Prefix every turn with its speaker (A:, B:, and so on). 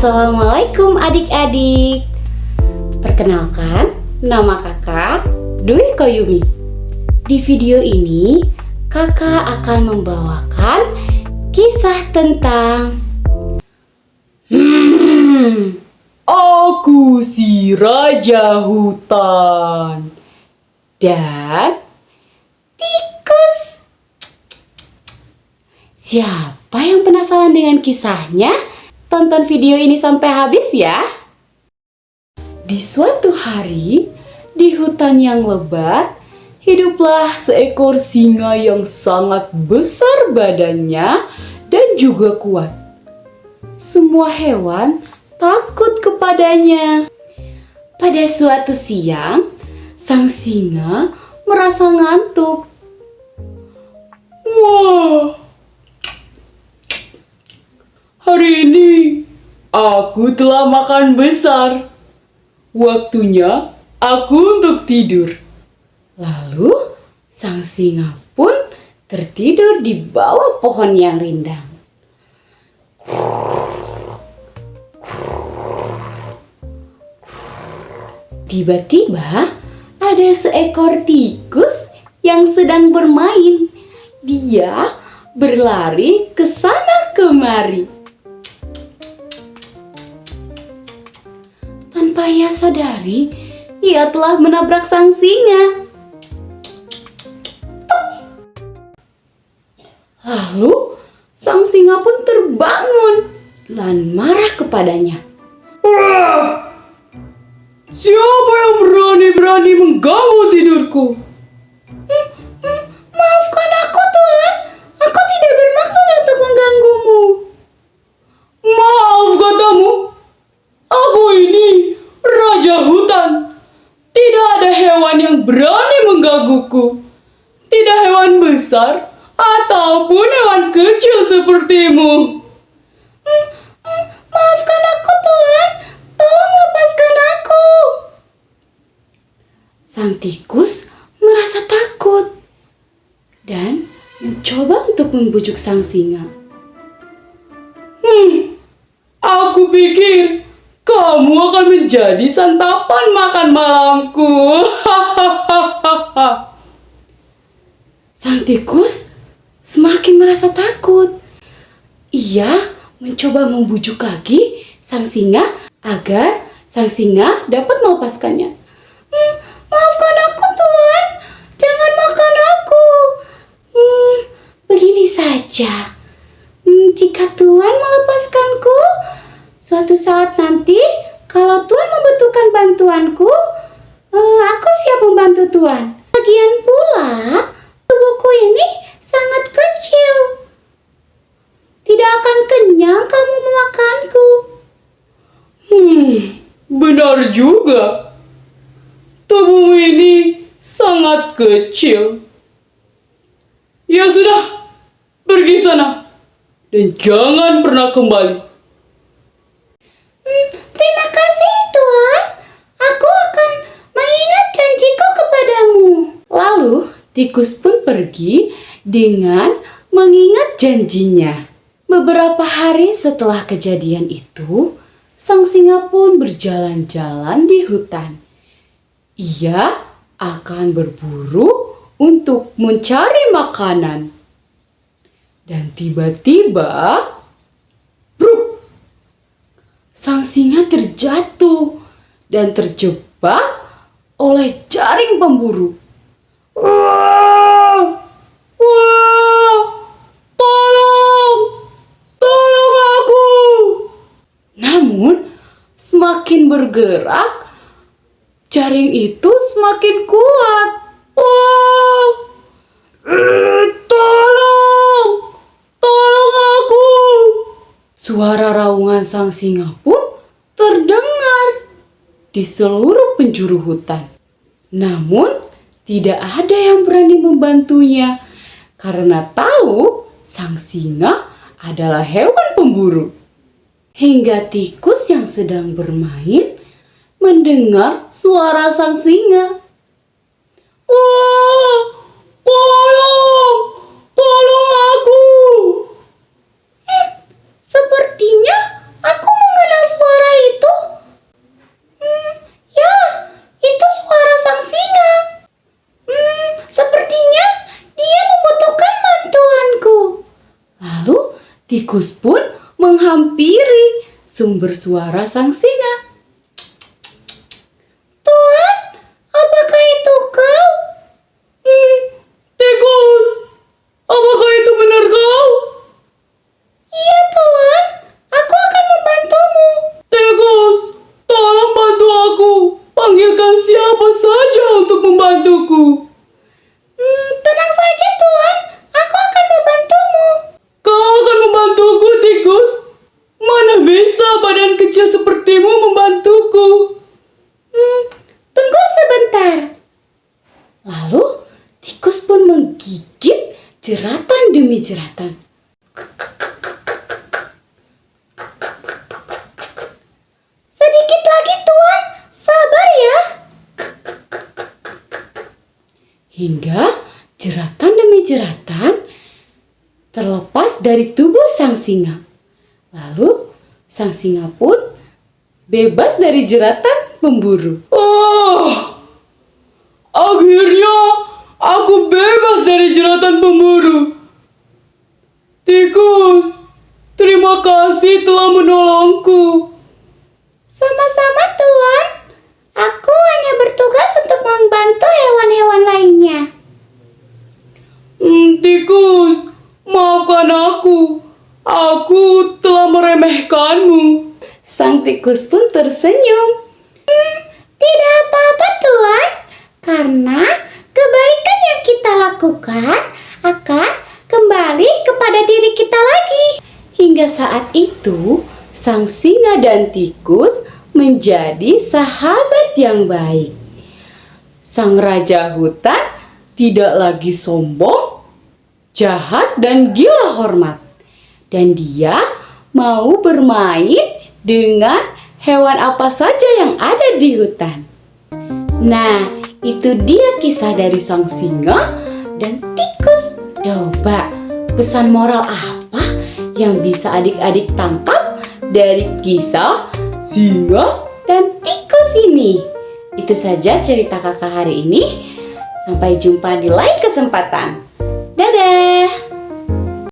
A: Assalamualaikum adik-adik. Perkenalkan, nama kakak Dwi Koyumi. Di video ini, kakak akan membawakan kisah tentang Aku si Raja Hutan dan tikus. Siapa yang penasaran dengan kisahnya? Tonton video ini sampai habis ya. Di suatu hari, di hutan yang lebat, hiduplah seekor singa yang sangat besar badannya dan juga kuat. Semua hewan takut kepadanya. Pada suatu siang, sang singa merasa ngantuk. Wah, hari ini aku telah makan besar. Waktunya aku untuk tidur. Lalu sang singa pun tertidur di bawah pohon yang rindang. Tiba-tiba ada seekor tikus yang sedang bermain. Dia berlari ke sana kemari. Tanpa ia sadari, ia telah menabrak sang singa. Lalu, sang singa pun terbangun dan marah kepadanya. Siapa yang berani-berani mengganggu tidurku? Maafkan aku, Tuan. Aku tidak bermaksud untuk mengganggumu. Maaf katamu. Aku ini Raja Hutan. Tidak ada hewan yang berani menggangguku. Tidak hewan besar ataupun hewan kecil sepertimu. Maafkan aku, Tuan. Tolong lepaskan aku. Sang tikus merasa takut dan mencoba untuk membujuk sang singa. Aku pikir kamu akan menjadi santapan makan malamku. Sang tikus semakin merasa takut. Ia mencoba membujuk lagi sang singa agar sang singa dapat melepaskannya. Maafkan aku, Tuan. Jangan makan aku. Begini saja. Jika Tuan melepaskanku, suatu saat nanti kalau Tuan membutuhkan bantuanku, aku siap membantu Tuan. Lagian pula, tubuhku ini sangat kecil. Tidak akan kenyang kamu memakanku. Benar juga. Tubuhmu ini sangat kecil. Ya sudah, pergi sana dan jangan pernah kembali. Terima kasih, Tuan. Aku akan mengingat janjiku kepadamu. Lalu, tikus pun pergi dengan mengingat janjinya. Beberapa hari setelah kejadian itu, sang singa pun berjalan-jalan di hutan. Ia akan berburu untuk mencari makanan. Dan tiba-tiba, bruk! Sang singa terjatuh dan terjebak oleh jaring pemburu. Wah! Wah! Tolong! Tolong aku! Namun, semakin bergerak, jaring itu semakin kuat. Wah! Tolong! Tolong aku! Suara raungan sang singa pun terdengar di seluruh penjuru hutan. Namun, tidak ada yang berani membantunya karena tahu sang singa adalah hewan pemburu. Hingga tikus yang sedang bermain mendengar suara sang singa. Wah! Tolong! Tolong aku! Sepertinya aku mengenal suara tikus pun menghampiri sumber suara sang singa. Tuan, apakah itu kau? Tikus, apakah itu benar kau? Iya Tuan, aku akan membantumu. Tikus, tolong bantu aku. Panggilkan siapa saja untuk membantuku. Tenang saja Tuan, aku akan membantumu. Kau akan membantuku, tikus? Mana bisa badan kecil sepertimu membantuku? Tunggu sebentar. Lalu tikus pun menggigit jeratan demi jeratan. Sedikit lagi Tuan, sabar ya. Hingga jeratan demi jeratan terlepas dari tubuh sang singa. Lalu sang singa pun bebas dari jeratan pemburu. Akhirnya aku bebas dari jeratan pemburu. Tikus, terima kasih telah menolongku. Sama-sama Tuan. Aku hanya bertugas untuk membantu hewan-hewan lainnya. Tikus, maafkan aku. Aku telah meremehkanmu. Sang tikus pun tersenyum. Tidak apa-apa Tuan, karena kebaikan yang kita lakukan akan kembali kepada diri kita lagi. Hingga saat itu, sang singa dan tikus menjadi sahabat yang baik. Sang raja hutan tidak lagi sombong, jahat, dan gila hormat. Dan dia mau bermain dengan hewan apa saja yang ada di hutan. Nah, itu dia kisah dari sang singa dan tikus. Coba, pesan moral apa yang bisa adik-adik tangkap dari kisah singa dan tikus ini? Itu saja cerita kakak hari ini. Sampai jumpa di lain kesempatan. Dadah!